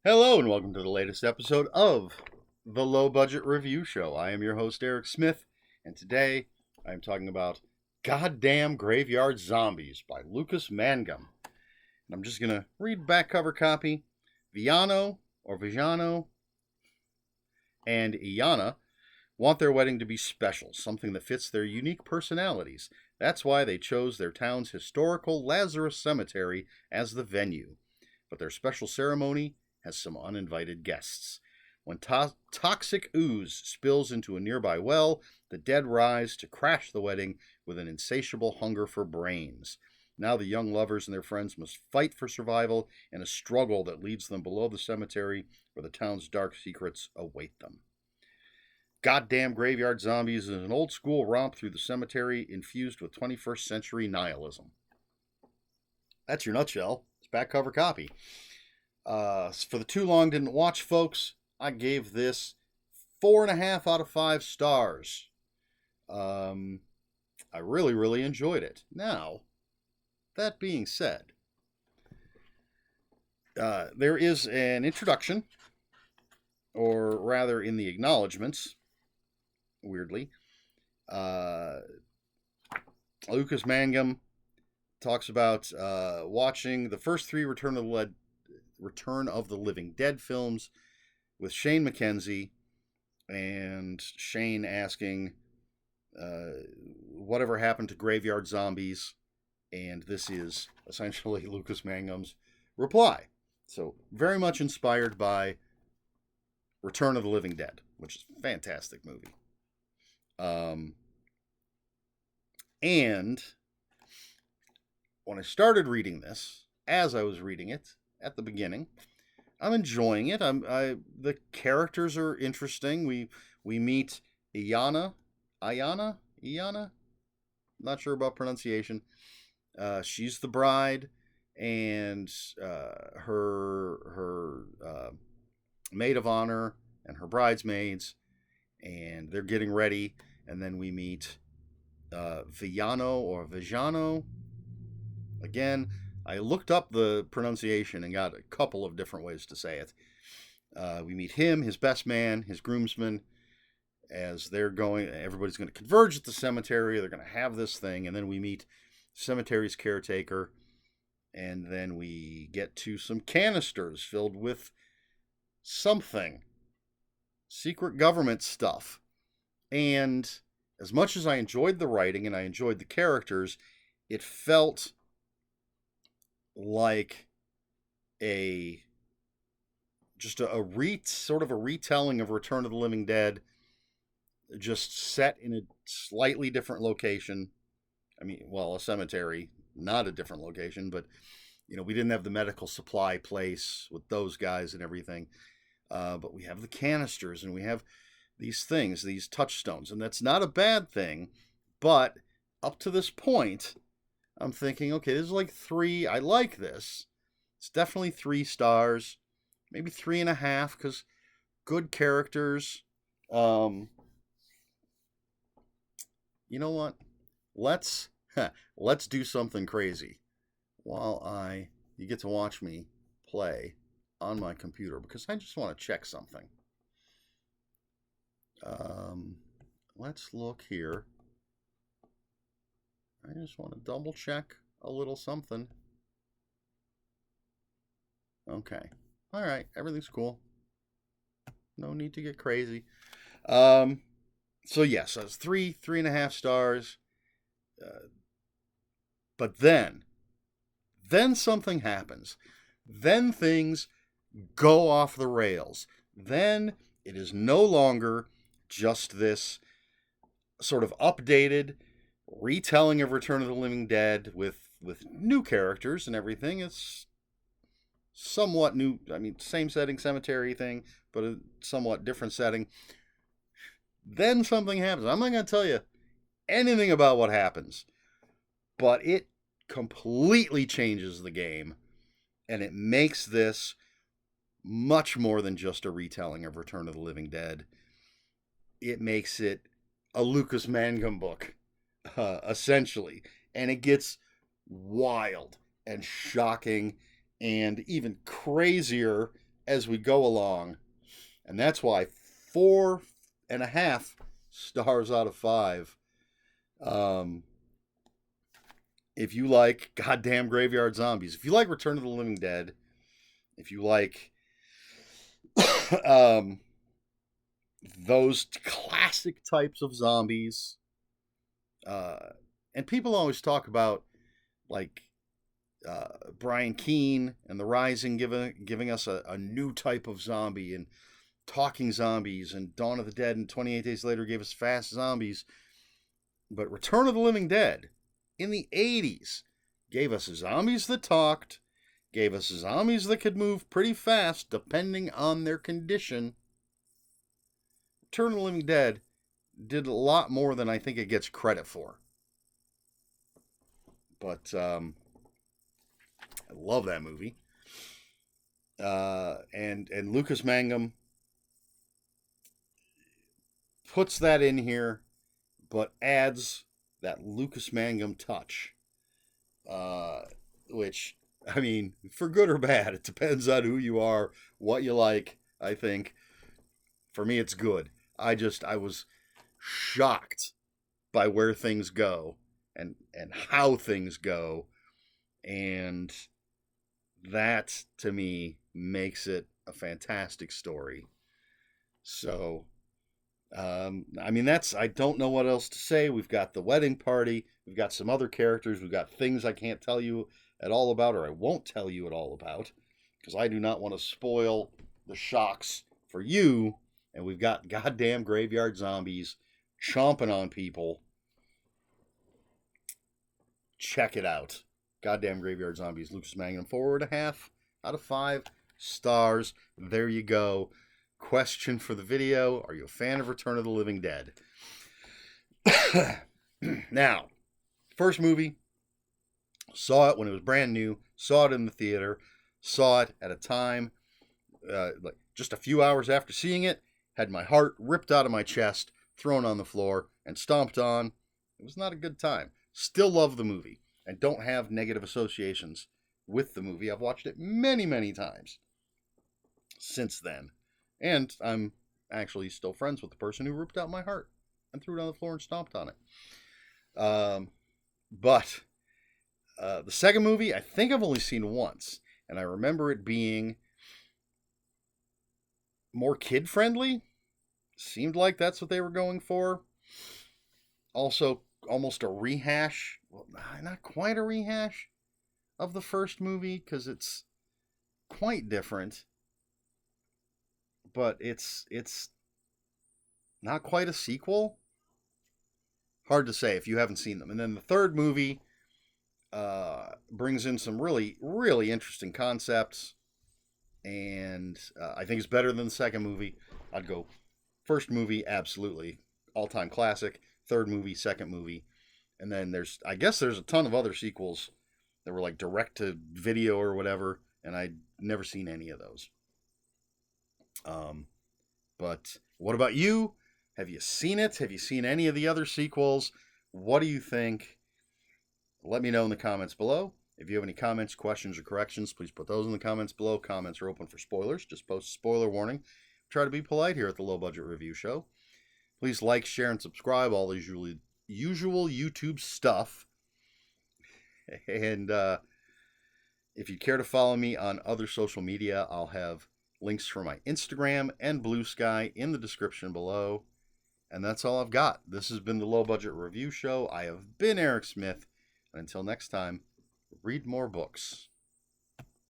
Hello and welcome to the latest episode of the Low Budget Review Show. I am your host, Eric Smith, and today I'm talking about Goddamn Graveyard Zombies by Lucas Mangum. And I'm just going to read back cover copy. Vijano and Iana want their wedding to be special, something that fits their unique personalities. That's why they chose their town's historical Lazarus Cemetery as the venue. But their special ceremony has some uninvited guests. When toxic ooze spills into a nearby well, the dead rise to crash the wedding with an insatiable hunger for brains. Now the young lovers and their friends must fight for survival in a struggle that leads them below the cemetery where the town's dark secrets await them. Goddamn Graveyard Zombies is an old school romp through the cemetery infused with 21st century nihilism. That's your nutshell. It's back cover copy. For the too long didn't watch folks, I gave this 4.5 out of 5 stars. I really enjoyed it. Now, that being said, there is an introduction, or rather in the acknowledgments, weirdly. Lucas Mangum talks about watching the first 3 Return of the Living Dead films with Shane McKenzie, and Shane asking whatever happened to Graveyard Zombies, and this is essentially Lucas Mangum's reply. So very much inspired by Return of the Living Dead, which is a fantastic movie. And when I started reading this, as I was reading it at the beginning, I'm enjoying it. The characters are interesting. We meet Iana. Not sure about pronunciation. She's the bride, and her maid of honor and her bridesmaids, and they're getting ready. And then we meet Vijano. Again, I looked up the pronunciation and got a couple of different ways to say it. We meet him, his best man, his groomsmen, as they're going. Everybody's going to converge at the cemetery. They're going to have this thing, and then we meet cemetery's caretaker, and then we get to some canisters filled with something, secret government stuff. And as much as I enjoyed the writing and I enjoyed the characters, it felt like sort of a retelling of Return of the Living Dead, just set in a slightly different location. I mean, well, a cemetery, not a different location, but we didn't have the medical supply place with those guys and everything. But we have the canisters, and we have these things, these touchstones, and that's not a bad thing. But up to this point, I'm thinking, okay, this is like 3. I like this. It's definitely 3 stars, maybe 3.5, because good characters. You know what? Let's do something crazy while you get to watch me play on my computer, because I just want to check something. Let's look here. I just want to double check a little something. Okay. All right. Everything's cool. No need to get crazy. So yes, that's 3.5 stars. But then something happens. Then things go off the rails. Then it is no longer just this sort of updated retelling of Return of the Living Dead with new characters and everything. It's somewhat new. I mean, same setting, cemetery thing, but a somewhat different setting. Then something happens. I'm not going to tell you anything about what happens, but it completely changes the game, and it makes this much more than just a retelling of Return of the Living Dead. It makes it a Lucas Mangum book, essentially. And it gets wild and shocking and even crazier as we go along. And that's why 4.5 stars out of 5. Um, if you like goddamn Graveyard Zombies, if you like Return of the Living Dead, if you like um, those classic types of zombies, and people always talk about like Brian Keene and The Rising giving us a new type of zombie, and talking zombies, and Dawn of the Dead and 28 Days Later gave us fast zombies. But Return of the Living Dead in the 80s gave us zombies that talked, gave us zombies that could move pretty fast depending on their condition. Return of the Living Dead did a lot more than I think it gets credit for. But I love that movie. And Lucas Mangum puts that in here, but adds that Lucas Mangum touch, which, I mean, for good or bad, it depends on who you are, what you like. I think for me, it's good. I was shocked by where things go and how things go, and that to me makes it a fantastic story. So I mean, I don't know what else to say. We've got the wedding party. We've got some other characters. We've got things I can't tell you at all about, or I won't tell you at all about, because I do not want to spoil the shocks for you. And we've got goddamn Graveyard Zombies chomping on people. Check it out. Goddamn Graveyard Zombies. Lucas Mangum, 4.5 out of 5 stars. There you go. Question for the video: are you a fan of Return of the Living Dead? Now, first movie, saw it when it was brand new, saw it in the theater, saw it at a time, like just a few hours after seeing it, had my heart ripped out of my chest, thrown on the floor, and stomped on. It was not a good time. Still love the movie, and don't have negative associations with the movie. I've watched it many, many times since then. And I'm actually still friends with the person who ripped out my heart and threw it on the floor and stomped on it. But the second movie, I think I've only seen once. And I remember it being more kid-friendly. Seemed like that's what they were going for. Also, almost a rehash. Well, not quite a rehash of the first movie, because it's quite different. But it's not quite a sequel. Hard to say if you haven't seen them. And then the third movie brings in some really, really interesting concepts, and I think it's better than the second movie. I'd go first movie, absolutely, all-time classic. Third movie, second movie, and then I guess there's a ton of other sequels that were like direct to video or whatever, and I'd never seen any of those. But what about you? Have you seen it? Have you seen any of the other sequels? What do you think? Let me know in the comments below. If you have any comments, questions, or corrections, please put those in the comments below. Comments are open for spoilers. Just post a spoiler warning. Try to be polite here at the Low Budget Review Show. Please like, share, and subscribe. All the usual YouTube stuff. And if you care to follow me on other social media, I'll have links for my Instagram and Bluesky in the description below. And that's all I've got. This has been the Low Budget Review Show. I have been Eric Smith. And until next time, read more books.